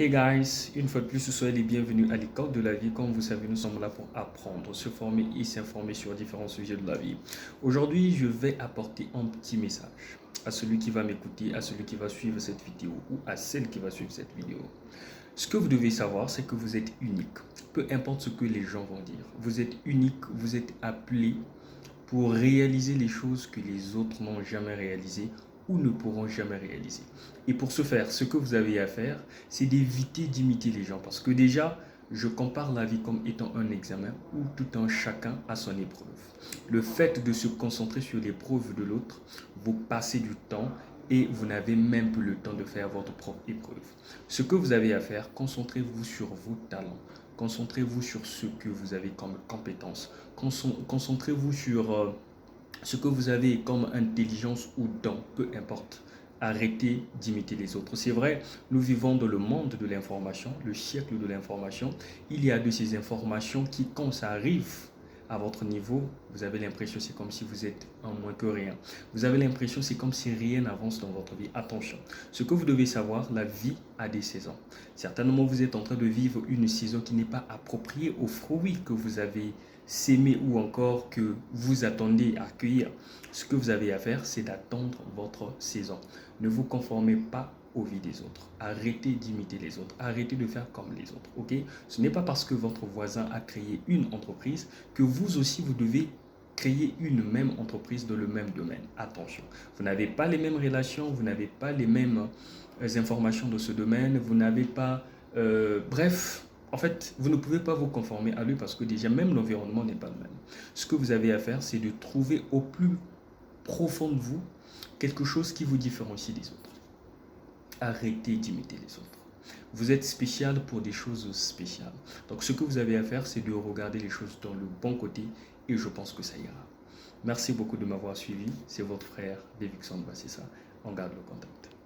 Hey guys, une fois de plus, soyez les bienvenus à l'école de la vie. Comme vous savez, nous sommes là pour apprendre, se former et s'informer sur différents sujets de la vie. Aujourd'hui, je vais apporter un petit message à celui qui va m'écouter, à celui qui va suivre cette vidéo ou à celle qui va suivre cette vidéo. Ce que vous devez savoir, c'est que vous êtes unique. Peu importe ce que les gens vont dire. Vous êtes unique, vous êtes appelé pour réaliser les choses que les autres n'ont jamais réalisées ou ne pourront jamais réaliser. Et pour ce faire, ce que vous avez à faire, c'est d'éviter d'imiter les gens. Parce que déjà, je compare la vie comme étant un examen où tout un chacun a son épreuve. Le fait de se concentrer sur l'épreuve de l'autre, vous passez du temps et vous n'avez même plus le temps de faire votre propre épreuve. Ce que vous avez à faire, concentrez-vous sur vos talents. Concentrez-vous sur ce que vous avez comme compétences. Concentrez-vous sur ce que vous avez comme intelligence ou don, peu importe. Arrêtez d'imiter les autres. C'est vrai, nous vivons dans le monde de l'information, le siècle de l'information. Il y a de ces informations qui, quand ça arrive à votre niveau, vous avez l'impression c'est comme si vous êtes en moins que rien. Vous avez l'impression c'est comme si rien n'avance dans votre vie. Attention, ce que vous devez savoir, la vie a des saisons. Certainement, vous êtes en train de vivre une saison qui n'est pas appropriée aux fruits que vous avez s'aimer ou encore que vous attendez à accueillir. Ce que vous avez à faire, c'est d'attendre votre saison. Ne vous conformez pas aux vies des autres. Arrêtez d'imiter les autres. Arrêtez de faire comme les autres. Ok? Ce n'est pas parce que votre voisin a créé une entreprise que vous aussi vous devez créer une même entreprise dans le même domaine. Attention, vous n'avez pas les mêmes relations, vous n'avez pas les mêmes informations de ce domaine, vous n'avez pas... bref, en fait, vous ne pouvez pas vous conformer à lui parce que déjà, même l'environnement n'est pas le même. Ce que vous avez à faire, c'est de trouver au plus profond de vous quelque chose qui vous différencie des autres. Arrêtez d'imiter les autres. Vous êtes spécial pour des choses spéciales. Donc, ce que vous avez à faire, c'est de regarder les choses dans le bon côté et je pense que ça ira. Merci beaucoup de m'avoir suivi. C'est votre frère, Davidson Bassissa. On garde le contact.